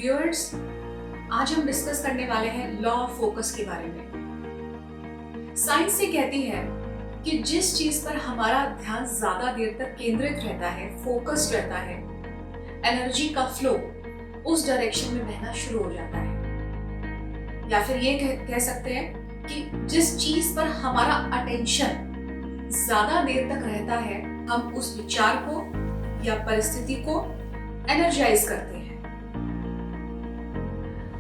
Viewers, आज हम discuss करने वाले हैं लॉ ऑफ फोकस के बारे में। साइंस से कहती है कि जिस चीज पर हमारा ध्यान ज्यादा देर तक केंद्रित रहता है, फोकस्ड रहता है, एनर्जी का फ्लो उस डायरेक्शन में बहना शुरू हो जाता है। या फिर ये कह सकते हैं कि जिस चीज पर हमारा अटेंशन ज्यादा देर तक रहता है, हम उस विचार को या परिस्थिति को एनर्जाइज करते हैं।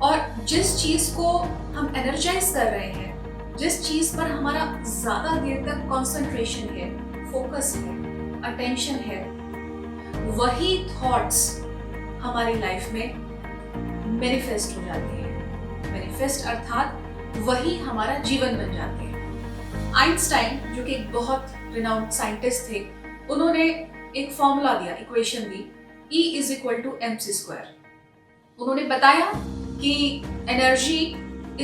और जिस चीज को हम एनर्जाइज कर रहे हैं, जिस चीज पर हमारा ज्यादा देर तक कंसंट्रेशन है, फोकस है, अटेंशन है, वही थॉट्स हमारी लाइफ में मैनिफेस्ट हो जाती है। मैनिफेस्ट अर्थात वही हमारा जीवन बन जाते हैं। आइंस्टाइन, जो कि एक बहुत रिनाउंड साइंटिस्ट थे, उन्होंने एक फॉर्मूला दिया, इक्वेशन दी, E = mc²। उन्होंने बताया कि energy =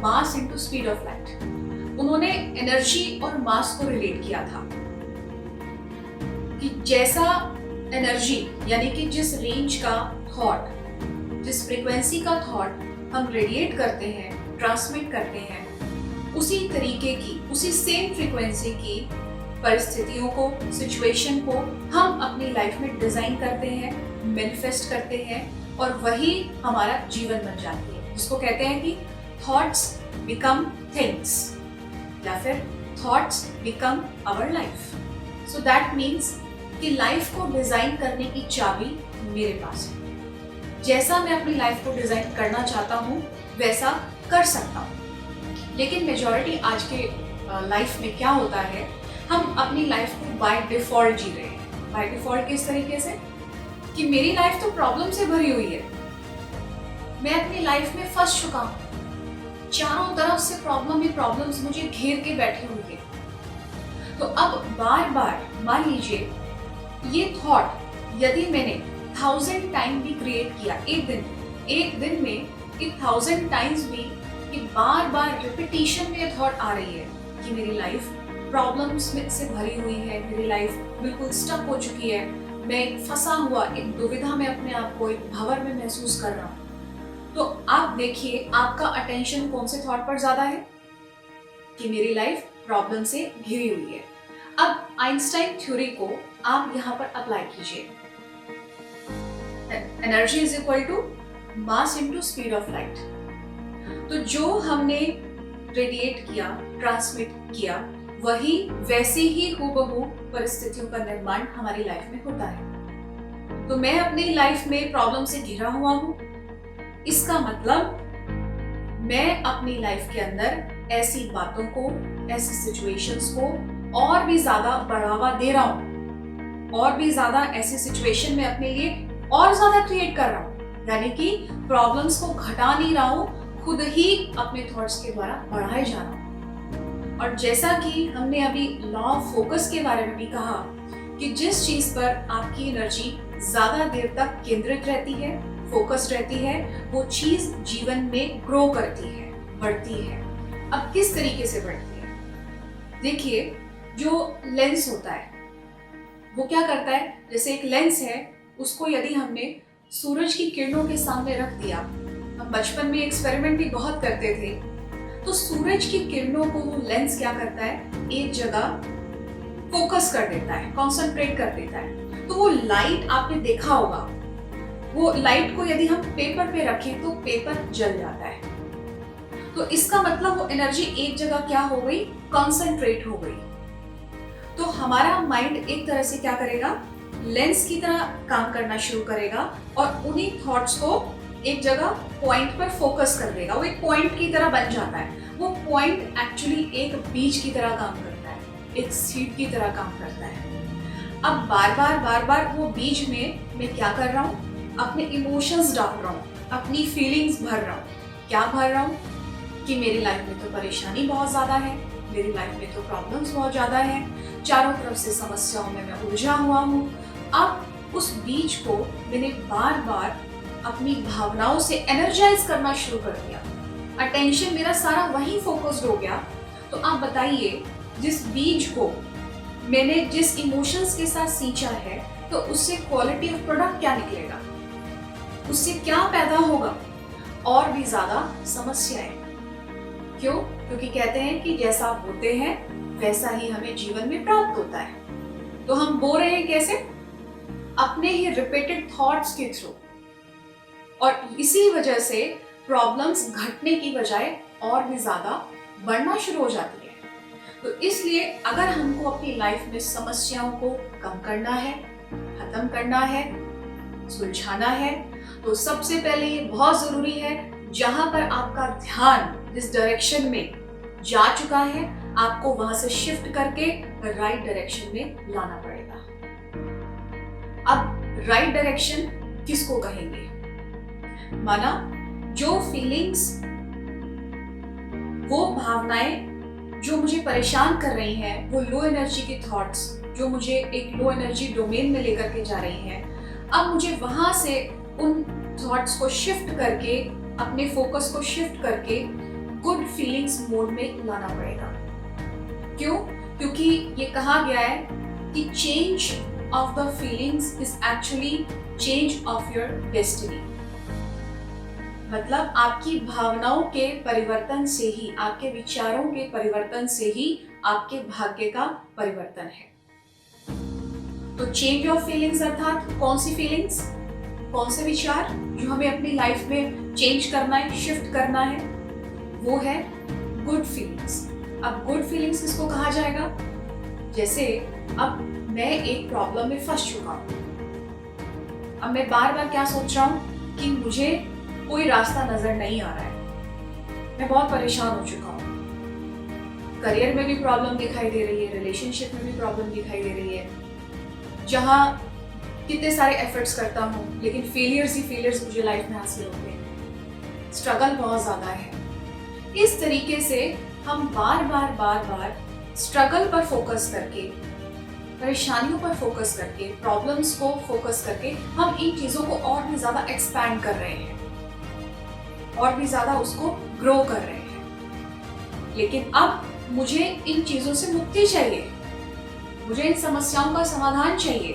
mass × speed of light. उन्होंने एनर्जी और मास को रिलेट किया था कि जैसा एनर्जी यानी कि जिस रेंज का थॉट, जिस फ्रीक्वेंसी का थॉट हम रेडिएट करते हैं, ट्रांसमिट करते हैं, उसी तरीके की, उसी सेम फ्रीक्वेंसी की परिस्थितियों को, सिचुएशन को हम अपनी लाइफ में डिजाइन करते हैं, मैनिफेस्ट करते हैं, और वही हमारा जीवन बन जाती है, जिसको कहते हैं कि थॉट्स बिकम थिंग्स या फिर thoughts become our life. So that means कि लाइफ को डिजाइन करने की चाबी मेरे पास है। जैसा मैं अपनी लाइफ को डिजाइन करना चाहता हूँ वैसा कर सकता हूँ। लेकिन मेजॉरिटी आज के लाइफ में क्या होता है, हम अपनी लाइफ को बाय डिफॉल्ट जी रहे हैं। बाय डिफॉल्ट किस तरीके से कि मेरी लाइफ तो प्रॉब्लम से भरी हुई है, मैं अपनी लाइफ में फंस चुका हूं, चारों तरफ से प्रॉब्लम ही प्रॉब्लम्स मुझे घेर के बैठी हुई है। तो अब बार बार मान लीजिए ये थॉट यदि मैंने 1000 टाइम भी क्रिएट किया, एक दिन में 1000 टाइम्स भी, कि बार बार रिपीटिशन में ये थॉट आ रही है कि मेरी लाइफ प्रॉब्लम्स में से भरी हुई है, मेरी लाइफ बिल्कुल स्टक हो चुकी है, मैं फंसा हुआ एक दुविधा में अपने आप को, एक भंवर में महसूस कर रहा हूँ। तो आप देखिए आपका अटेंशन कौन से थॉट पर ज्यादा है कि मेरी लाइफ प्रॉब्लम से घिरी हुई है। अब आइंस्टाइन थ्योरी को आप यहाँ पर अप्लाई कीजिए। Energy = mass × speed of light. तो जो हमने रेडिएट किया, ट्रांसमिट किया, वही वैसे ही हूबहू परिस्थितियों का निर्माण हमारी लाइफ में होता है। तो मैं अपनी लाइफ में प्रॉब्लम से घिरा हुआ हूं, इसका मतलब मैं अपनी लाइफ के अंदर ऐसी बातों को, ऐसी सिचुएशंस को और भी ज्यादा बढ़ावा दे रहा हूं, और भी ज्यादा ऐसी सिचुएशन में अपने लिए और ज्यादा क्रिएट कर रहा हूं। यानी कि प्रॉब्लम्स को घटा नहीं रहा हूं, खुद ही अपने थॉट्स के द्वारा बढ़ाए जा रहा हूं। और जैसा कि हमने अभी लॉ ऑफ फोकस के बारे में भी कहा कि जिस चीज पर आपकी एनर्जी ज्यादा देर तक केंद्रित रहती है, फोकस्ड रहती है, वो चीज जीवन में ग्रो करती है, बढ़ती है। अब किस तरीके से बढ़ती है? देखिए, जो लेंस होता है वो क्या करता है, जैसे एक लेंस है, उसको यदि हमने सूरज की किरणों के सामने रख दिया, हम बचपन में एक्सपेरिमेंट भी बहुत करते थे, तो सूरज की किरणों को वो लेंस क्या करता है, एक जगह फोकस कर देता है, कंसंट्रेट कर देता है। तो वो लाइट आपने देखा होगा, वो लाइट को यदि हम पेपर पे रखें तो पेपर जल जाता है। तो इसका मतलब वो एनर्जी एक जगह क्या हो गई, कंसंट्रेट हो गई। तो हमारा माइंड एक तरह से क्या करेगा, लेंस की तरह काम करना शुरू करेगा और उन्हीं थॉट्स को एक जगह पॉइंट पर फोकस कर देगा। वो एक पॉइंट की तरह बन जाता है। वो पॉइंट एक्चुअली एक बीज की तरह काम करता है, एक सीड की तरह काम करता है। अब बार बार वो बीज में मैं क्या कर रहा हूँ, अपने इमोशंस डाल रहा हूँ, अपनी फीलिंग्स भर रहा हूँ। क्या भर रहा हूँ कि मेरी लाइफ में तो परेशानी बहुत ज्यादा है, मेरी लाइफ में तो प्रॉब्लम्स बहुत ज्यादा है, चारों तरफ से समस्याओं में मैं उलझा हुआ हूँ। अब उस बीज को मैंने बार बार अपनी भावनाओं से एनर्जाइज करना शुरू कर दिया, अटेंशन मेरा सारा वहीं फोकस्ड हो गया। तो आप बताइए, जिस बीज को मैंने जिस इमोशंस के साथ सींचा है, तो उससे क्वालिटी ऑफ प्रोडक्ट क्या निकलेगा? उससे क्या पैदा होगा? और भी ज्यादा समस्याएं। क्यों? क्योंकि कहते हैं कि जैसा आप बोते हैं वैसा ही हमें जीवन में प्राप्त होता है। तो हम बो रहे हैं कैसे? अपने ही रिपीटेड थॉट्स के थ्रू, और इसी वजह से प्रॉब्लम्स घटने की बजाय और भी ज्यादा बढ़ना शुरू हो जाती है। तो इसलिए अगर हमको अपनी लाइफ में समस्याओं को कम करना है, खत्म करना है, सुलझाना है, तो सबसे पहले ये बहुत जरूरी है, जहां पर आपका ध्यान जिस डायरेक्शन में जा चुका है आपको वहां से शिफ्ट करके राइट डायरेक्शन में लाना पड़ेगा। अब राइट डायरेक्शन किसको कहेंगे? माना जो फीलिंग्स, वो भावनाएं जो मुझे परेशान कर रही हैं, वो लो एनर्जी के थॉट्स जो मुझे एक लो एनर्जी डोमेन में लेकर के जा रही हैं, अब मुझे वहां से उन थॉट्स को शिफ्ट करके, अपने फोकस को शिफ्ट करके गुड फीलिंग्स मोड में लाना पड़ेगा। क्यों? क्योंकि ये कहा गया है कि change of the feelings is actually change of your destiny. मतलब आपकी भावनाओं के परिवर्तन से ही, आपके विचारों के परिवर्तन से ही आपके भाग्य का परिवर्तन है। तो चेंज ऑफ फीलिंग्स अर्थात कौन सी फीलिंग्स, कौन से विचार जो हमें अपनी लाइफ में चेंज करना है, शिफ्ट करना है, वो है गुड फीलिंग्स। अब गुड फीलिंग्स किसको कहा जाएगा? जैसे अब मैं एक प्रॉब्लम में फंस चुका हूं, अब मैं बार बार क्या सोच रहा हूं कि मुझे कोई रास्ता नजर नहीं आ रहा है, मैं बहुत परेशान हो चुका हूँ, करियर में भी प्रॉब्लम दिखाई दे रही है, रिलेशनशिप में भी प्रॉब्लम दिखाई दे रही है, जहाँ कितने सारे एफर्ट्स करता हूँ लेकिन फेलियर्स ही फेलियर्स मुझे लाइफ में हासिल होते हैं, स्ट्रगल बहुत ज्यादा है। इस तरीके से हम बार बार स्ट्रगल पर फोकस करके, परेशानियों पर फोकस करके, प्रॉब्लम्स को फोकस करके हम इन चीजों को और भी ज्यादा एक्सपैंड कर रहे हैं, और भी ज्यादा उसको ग्रो कर रहे हैं। लेकिन अब मुझे इन चीजों से मुक्ति चाहिए, मुझे इन समस्याओं का समाधान चाहिए।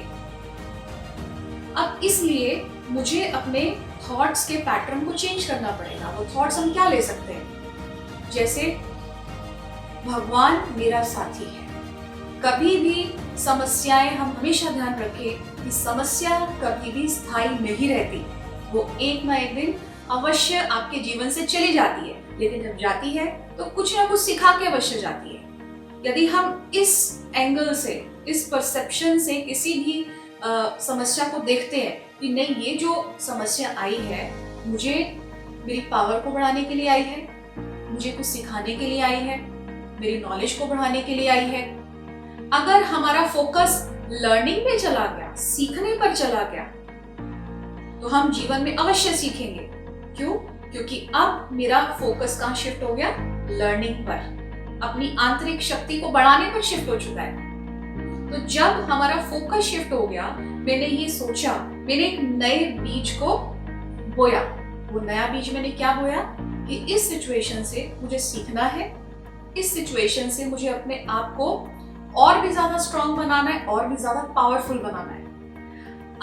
अब इसलिए मुझे अपने थॉट्स के पैटर्न को चेंज करना पड़ेगा। वो थॉट्स हम क्या ले सकते हैं? जैसे भगवान मेरा साथी है। कभी भी समस्याएं, हम हमेशा ध्यान रखें कि समस्या कभी भी स्थायी नहीं रहती, वो एक ना एक दिन अवश्य आपके जीवन से चली जाती है, लेकिन जब जाती है तो कुछ ना कुछ सिखा के अवश्य जाती है। यदि हम इस एंगल से, इस परसेप्शन से किसी भी समस्या को देखते हैं कि नहीं, ये जो समस्या आई है मुझे मेरी पावर को बढ़ाने के लिए आई है, मुझे कुछ सिखाने के लिए आई है, मेरी नॉलेज को बढ़ाने के लिए आई है। अगर हमारा फोकस लर्निंग पे चला गया, सीखने पर चला गया, तो हम जीवन में अवश्य सीखेंगे। क्यों? क्योंकि अब मेरा फोकस कहाँ शिफ्ट हो गया? लर्निंग पर, अपनी आंतरिक शक्ति को बढ़ाने पर शिफ्ट हो चुका है। तो जब हमारा फोकस शिफ्ट हो गया, मैंने ये सोचा, मैंने एक नए बीज को बोया। वो नया बीज मैंने क्या बोया कि इस सिचुएशन से मुझे सीखना है, इस सिचुएशन से मुझे अपने आप को और भी ज्यादा स्ट्रांग बनाना है, और भी ज्यादा पावरफुल बनाना है।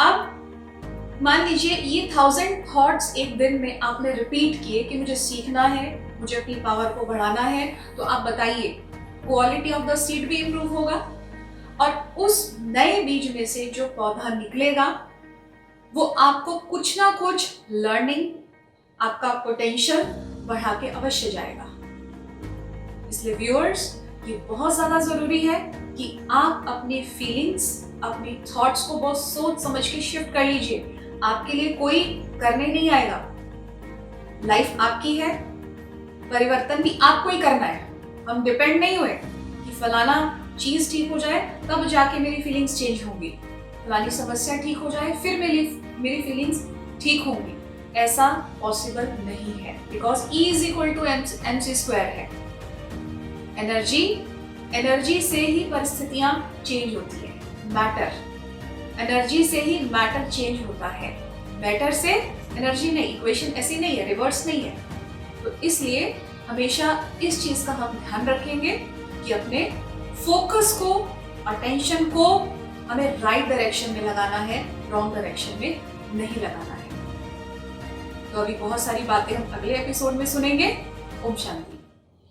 अब मान लीजिए ये 1000 थॉट्स एक दिन में आपने रिपीट किए कि मुझे सीखना है, मुझे अपनी पावर को बढ़ाना है, तो आप बताइए क्वालिटी ऑफ द सीड भी इंप्रूव होगा, और उस नए बीज में से जो पौधा निकलेगा वो आपको कुछ ना कुछ लर्निंग, आपका पोटेंशियल बढ़ा के अवश्य जाएगा। इसलिए व्यूअर्स, ये बहुत ज्यादा जरूरी है कि आप अपनी फीलिंग्स, अपनी थॉट्स को बहुत सोच समझ के शिफ्ट कर लीजिए। आपके लिए कोई करने नहीं आएगा, लाइफ आपकी है, परिवर्तन भी आपको ही करना है। हम डिपेंड नहीं हुए कि फलाना चीज ठीक हो जाए तब जाके मेरी फीलिंग्स चेंज होंगी, फलानी समस्या ठीक हो जाए फिर मेरी फीलिंग्स ठीक होंगी। ऐसा पॉसिबल नहीं है, because E is equal to MC square है। एनर्जी से ही परिस्थितियां चेंज होती है। मैटर, एनर्जी से ही मैटर चेंज होता है, मैटर से एनर्जी नहीं। इक्वेशन ऐसी नहीं है, रिवर्स नहीं है। तो इसलिए हमेशा इस चीज का हम ध्यान रखेंगे कि अपने फोकस को, अटेंशन को हमें राइट डायरेक्शन में लगाना है, रॉन्ग डायरेक्शन में नहीं लगाना है। तो अभी बहुत सारी बातें हम अगले एपिसोड में सुनेंगे। ओम शांति।